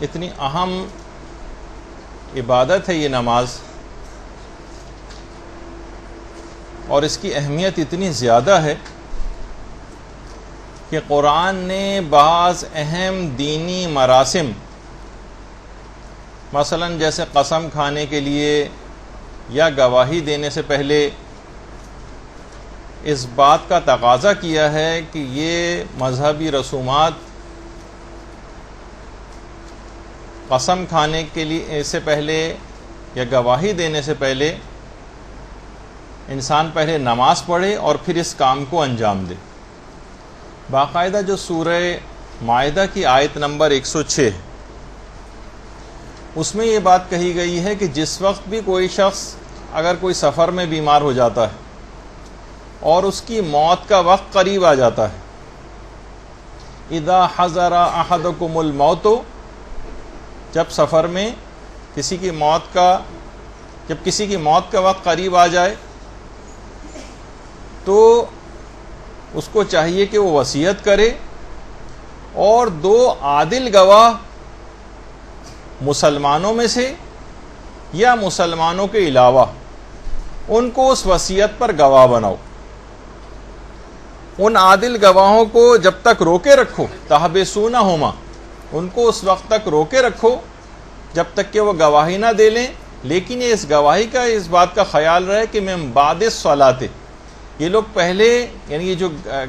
اتنی اہم عبادت ہے یہ نماز، اور اس کی اہمیت اتنی زیادہ ہے کہ قرآن نے بعض اہم دینی مراسم، مثلا جیسے قسم کھانے کے لیے یا گواہی دینے سے پہلے، اس بات کا تقاضا کیا ہے کہ یہ مذہبی رسومات قسم کھانے کے لیے سے پہلے یا گواہی دینے سے پہلے انسان پہلے نماز پڑھے اور پھر اس کام کو انجام دے۔ باقاعدہ جو سورہ مائدہ کی آیت نمبر 106 اس میں یہ بات کہی گئی ہے کہ جس وقت بھی کوئی شخص اگر کوئی سفر میں بیمار ہو جاتا ہے اور اس کی موت کا وقت قریب آ جاتا ہے، اذا حضر احدکم الموت، جب سفر میں کسی کی موت کا وقت قریب آ جائے تو اس کو چاہیے کہ وہ وصیت کرے اور 2 عادل گواہ مسلمانوں میں سے یا مسلمانوں کے علاوہ ان کو اس وصیت پر گواہ بناؤ۔ ان عادل گواہوں کو جب تک روکے رکھو، تحبسونہما، ان کو اس وقت تک روکے رکھو جب تک کہ وہ گواہی نہ دے لیں، لیکن اس گواہی کا اس بات کا خیال رہے کہ من بعد الصلاۃ، یہ لوگ پہلے، یعنی یہ جو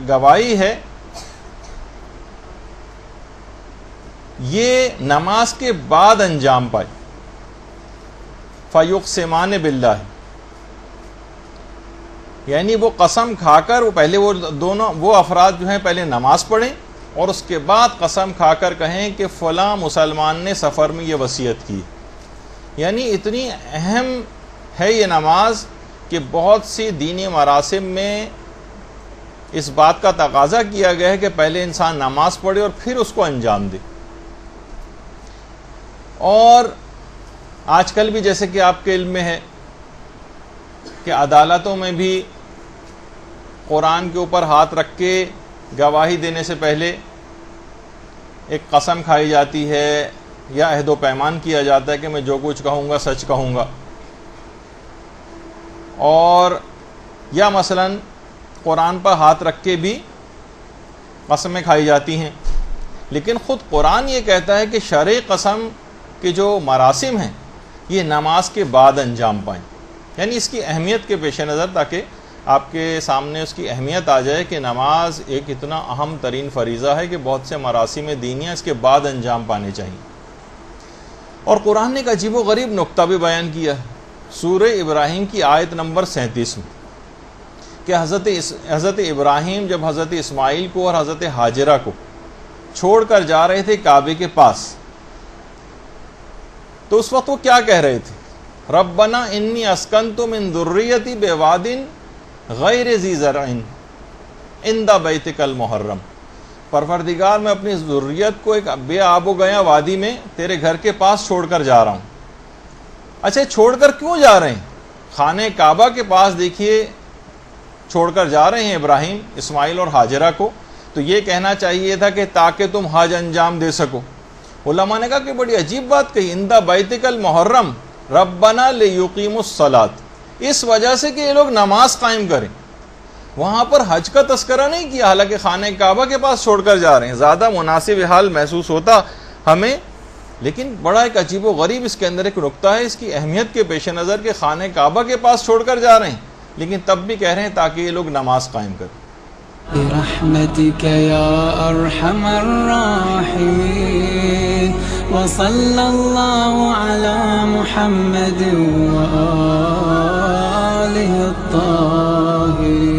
گواہی ہے یہ نماز کے بعد انجام پائے۔ فیقسمان باللہ، یعنی وہ قسم کھا کر پہلے وہ افراد جو ہیں پہلے نماز پڑھیں اور اس کے بعد قسم کھا کر کہیں کہ فلاں مسلمان نے سفر میں یہ وصیت کی۔ یعنی اتنی اہم ہے یہ نماز کہ بہت سی دینی مراسم میں اس بات کا تقاضا کیا گیا ہے کہ پہلے انسان نماز پڑھے اور پھر اس کو انجام دے۔ اور آج کل بھی جیسے کہ آپ کے علم میں ہے کہ عدالتوں میں بھی قرآن کے اوپر ہاتھ رکھ کے گواہی دینے سے پہلے ایک قسم کھائی جاتی ہے یا عہد و پیمان کیا جاتا ہے کہ میں جو کچھ کہوں گا سچ کہوں گا، اور یا مثلا قرآن پر ہاتھ رکھ کے بھی قسمیں کھائی جاتی ہیں۔ لیکن خود قرآن یہ کہتا ہے کہ شرعی قسم کے جو مراسم ہیں یہ نماز کے بعد انجام پائیں، یعنی اس کی اہمیت کے پیش نظر، تاکہ آپ کے سامنے اس کی اہمیت آ جائے کہ نماز ایک اتنا اہم ترین فریضہ ہے کہ بہت سے مراسم دینیاں اس کے بعد انجام پانے چاہیے۔ اور قرآن نے ایک عجیب و غریب نقطہ بھی بیان کیا ہے سورہ ابراہیم کی آیت نمبر 37 میں، کہ حضرت ابراہیم جب حضرت اسماعیل کو اور حضرت ہاجرہ کو چھوڑ کر جا رہے تھے کعبے کے پاس، تو اس وقت وہ کیا کہہ رہے تھے؟ ربنا انی اسکنت من ذریتی بواد غیر ذی زرع عند بیتک المحرم، پروردگار میں اپنی ذریت کو ایک بے آب و گیا وادی میں تیرے گھر کے پاس چھوڑ کر جا رہا ہوں۔ اچھا، چھوڑ کر کیوں جا رہے ہیں؟ خانہ کعبہ کے پاس دیکھیے چھوڑ کر جا رہے ہیں ابراہیم اسماعیل اور ہاجرہ کو، تو یہ کہنا چاہیے تھا کہ تاکہ تم حج انجام دے سکو۔ علماء نے کہا کہ بڑی عجیب بات کہی، عند بیتک المحرم ربنا لیقیموا الصلاۃ، اس وجہ سے کہ یہ لوگ نماز قائم کریں۔ وہاں پر حج کا تذکرہ نہیں کیا، حالانکہ خانہ کعبہ کے پاس چھوڑ کر جا رہے ہیں۔ زیادہ مناسب حال محسوس ہوتا ہمیں، لیکن بڑا ایک عجیب و غریب اس کے اندر ایک نقطہ ہے اس کی اہمیت کے پیش نظر کہ خانہ کعبہ کے پاس چھوڑ کر جا رہے ہیں، لیکن تب بھی کہہ رہے ہیں تاکہ یہ لوگ نماز قائم کریں۔ برحمتك يا أرحم الراحمين وصلى الله على محمد وآله الطاهرين۔